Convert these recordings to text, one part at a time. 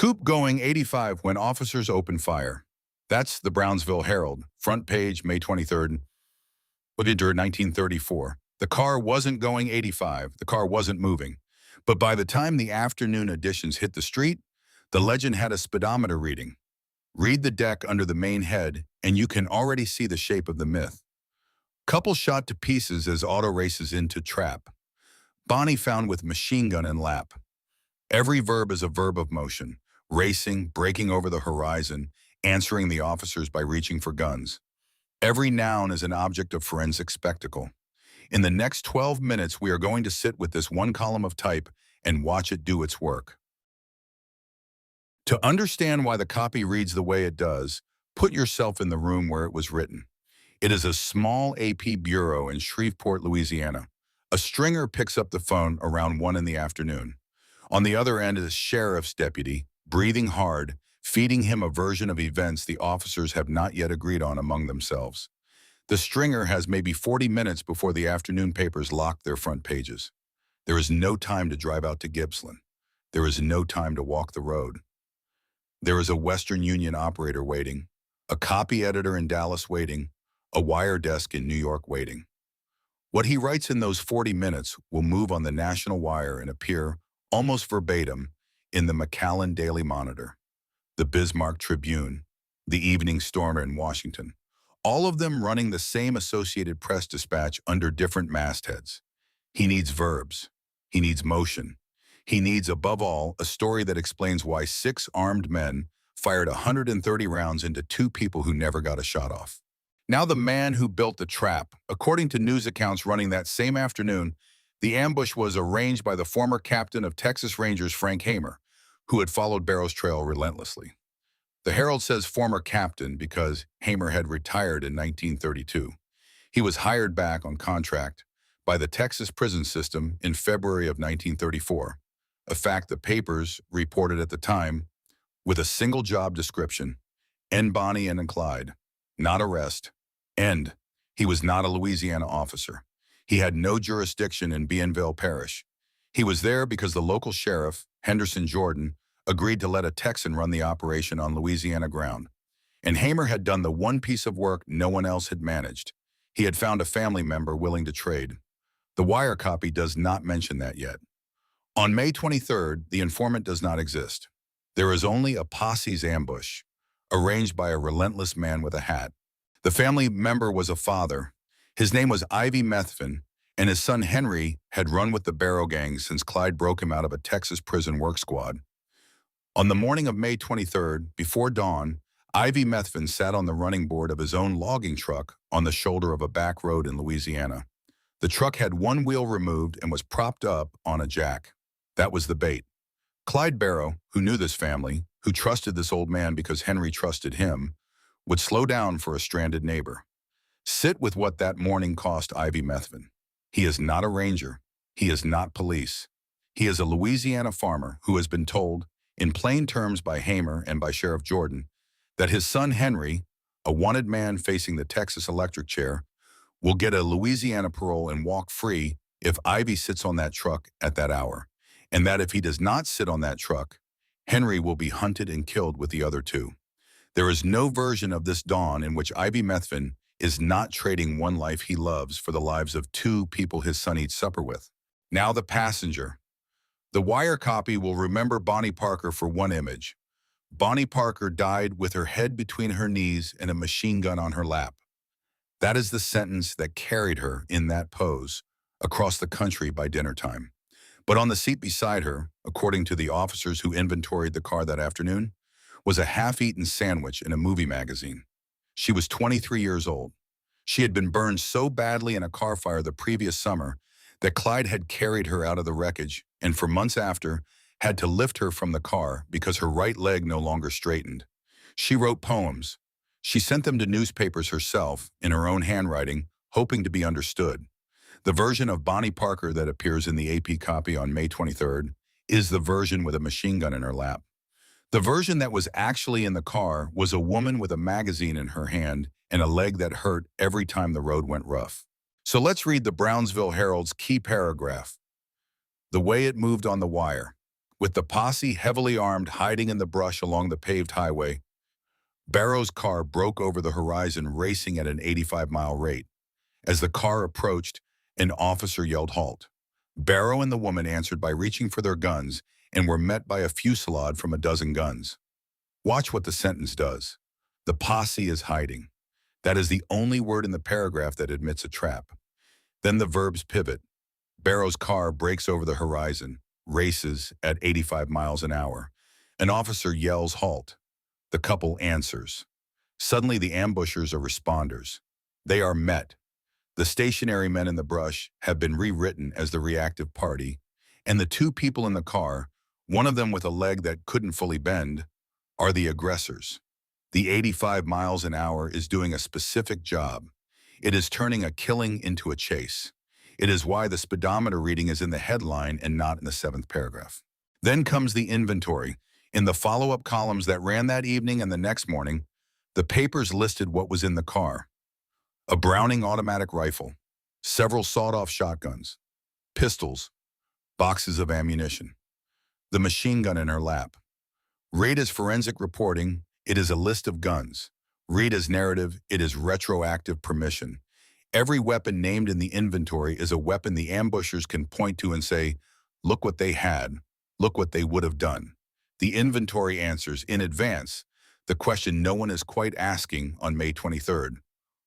Coupe Going 85 when officers open fire. That's the Brownsville Herald, front page, May 23rd, 1934. The car wasn't going 85, the car wasn't moving. But by the time the afternoon editions hit the street, the legend had a speedometer reading. Read the deck under the main head, and you can already see the shape of the myth. Couple shot to pieces as auto races into trap. Bonnie found with machine gun in lap. Every verb is a verb of motion. Racing, breaking over the horizon, answering the officers by reaching for guns. Every noun is an object of forensic spectacle. In the next 12 minutes, we are going to sit with this one column of type and watch it do its work. To understand why the copy reads the way it does, put yourself in the room where it was written. It is a small AP bureau in Shreveport, Louisiana. A stringer picks up the phone around 1 in the afternoon. On the other end is a sheriff's deputy, breathing hard, feeding him a version of events the officers have not yet agreed on among themselves. The stringer has maybe 40 minutes before the afternoon papers lock their front pages. There is no time to drive out to Gibsland. There is no time to walk the road. There is a Western Union operator waiting, a copy editor in Dallas waiting, a wire desk in New York waiting. What he writes in those 40 minutes will move on the National Wire and appear almost verbatim in the McAllen Daily Monitor, the Bismarck Tribune, the Evening Stormer in Washington, all of them running the same Associated Press dispatch under different mastheads. He needs verbs. He needs motion. He needs, above all, a story that explains why 6 armed men fired 130 rounds into 2 people who never got a shot off. Now the man who built the trap. According to news accounts running that same afternoon, the ambush was arranged by the former captain of Texas Rangers, Frank Hamer, who had followed Barrow's trail relentlessly. The Herald says former captain because Hamer had retired in 1932. He was hired back on contract by the Texas prison system in February of 1934, a fact the papers reported at the time with a single job description: end Bonnie and Clyde, not arrest, end. He was not a Louisiana officer. He had no jurisdiction in Bienville Parish. He was there because the local sheriff, Henderson Jordan, agreed to let a Texan run the operation on Louisiana ground. And Hamer had done the one piece of work no one else had managed. He had found a family member willing to trade. The wire copy does not mention that yet. On May 23rd, the informant does not exist. There is only a posse's ambush, arranged by a relentless man with a hat. The family member was a father. His name was Ivy Methvin, and his son Henry had run with the Barrow gang since Clyde broke him out of a Texas prison work squad. On the morning of May 23rd, before dawn, Ivy Methvin sat on the running board of his own logging truck on the shoulder of a back road in Louisiana. The truck had one wheel removed and was propped up on a jack. That was the bait. Clyde Barrow, who knew this family, who trusted this old man because Henry trusted him, would slow down for a stranded neighbor. Sit with what that morning cost Ivy Methvin. He is not a ranger. He is not police. He is a Louisiana farmer who has been told, in plain terms by Hamer and by Sheriff Jordan, that his son Henry, a wanted man facing the Texas electric chair, will get a Louisiana parole and walk free if Ivy sits on that truck at that hour, and that if he does not sit on that truck, Henry will be hunted and killed with the other 2. There is no version of this dawn in which Ivy Methvin is not trading one life he loves for the lives of 2 people his son eats supper with. Now the passenger. The wire copy will remember Bonnie Parker for one image. Bonnie Parker died with her head between her knees and a machine gun on her lap. That is the sentence that carried her in that pose across the country by dinner time. But on the seat beside her, according to the officers who inventoried the car that afternoon, was a half-eaten sandwich in a movie magazine. She was 23 years old. She had been burned so badly in a car fire the previous summer that Clyde had carried her out of the wreckage and for months after had to lift her from the car because her right leg no longer straightened. She wrote poems. She sent them to newspapers herself in her own handwriting, hoping to be understood. The version of Bonnie Parker that appears in the AP copy on May 23rd is the version with a machine gun in her lap. The version that was actually in the car was a woman with a magazine in her hand and a leg that hurt every time the road went rough. So let's read the Brownsville Herald's key paragraph. The way it moved on the wire. With the posse heavily armed hiding in the brush along the paved highway, Barrow's car broke over the horizon racing at an 85-mile rate. As the car approached, an officer yelled halt. Barrow and the woman answered by reaching for their guns and were met by a fusillade from a dozen guns. Watch what the sentence does. The posse is hiding. That is the only word in the paragraph that admits a trap. Then the verbs pivot. Barrow's car breaks over the horizon, races at 85 miles an hour. An officer yells halt. The couple answers. Suddenly the ambushers are responders. They are met. The stationary men in the brush have been rewritten as the reactive party, and the two people in the car, one of them with a leg that couldn't fully bend, are the aggressors. The 85 miles an hour is doing a specific job. It is turning a killing into a chase. It is why the speedometer reading is in the headline and not in the 7th paragraph. Then comes the inventory. In the follow-up columns that ran that evening and the next morning, the papers listed what was in the car. A Browning automatic rifle, several sawed-off shotguns, pistols, boxes of ammunition, the machine gun in her lap. Read as forensic reporting, it is a list of guns. Read as narrative, it is retroactive permission. Every weapon named in the inventory is a weapon the ambushers can point to and say, look what they had, look what they would have done. The inventory answers in advance the question no one is quite asking on May 23rd.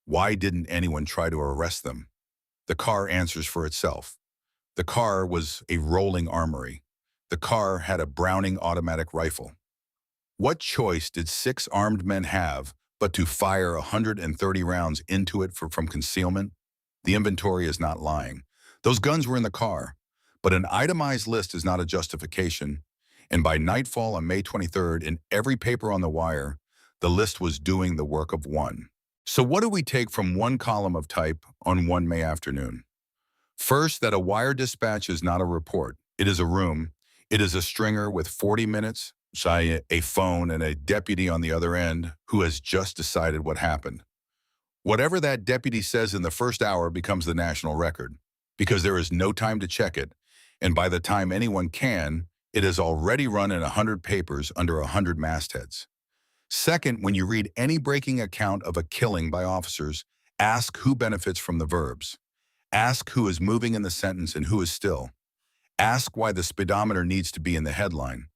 Why didn't anyone try to arrest them? The car answers for itself. The car was a rolling armory. The car had a Browning automatic rifle. What choice did 6 armed men have but to fire 130 rounds into it from concealment? The inventory is not lying. Those guns were in the car, but an itemized list is not a justification, and by nightfall on May 23rd, in every paper on the wire, the list was doing the work of one. So what do we take from one column of type on one May afternoon? First, that a wire dispatch is not a report. It is a room. It is a stringer with 40 minutes, say a phone and a deputy on the other end who has just decided what happened. Whatever that deputy says in the first hour becomes the national record, because there is no time to check it, and by the time anyone can, it has already run in 100 papers under 100 mastheads. Second, when you read any breaking account of a killing by officers, ask who benefits from the verbs. Ask who is moving in the sentence and who is still. Ask why the speedometer needs to be in the headline.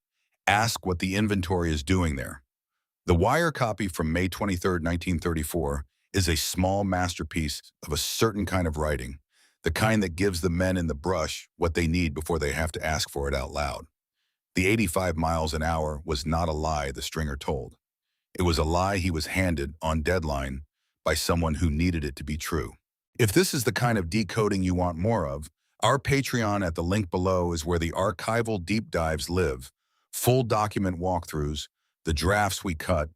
Ask what the inventory is doing there. The wire copy from May 23, 1934, is a small masterpiece of a certain kind of writing, the kind that gives the men in the brush what they need before they have to ask for it out loud. The 85 miles an hour was not a lie the stringer told. It was a lie he was handed on deadline by someone who needed it to be true. If this is the kind of decoding you want more of, our Patreon at the link below is where the archival deep dives live, full document walkthroughs, the drafts we cut,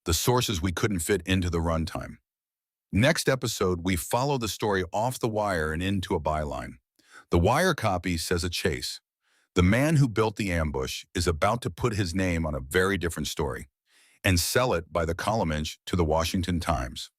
the sources we couldn't fit into the runtime. Next episode, we follow the story off the wire and into a byline. The wire copy says a chase. The man who built the ambush is about to put his name on a very different story and sell it by the column inch to the Washington Times.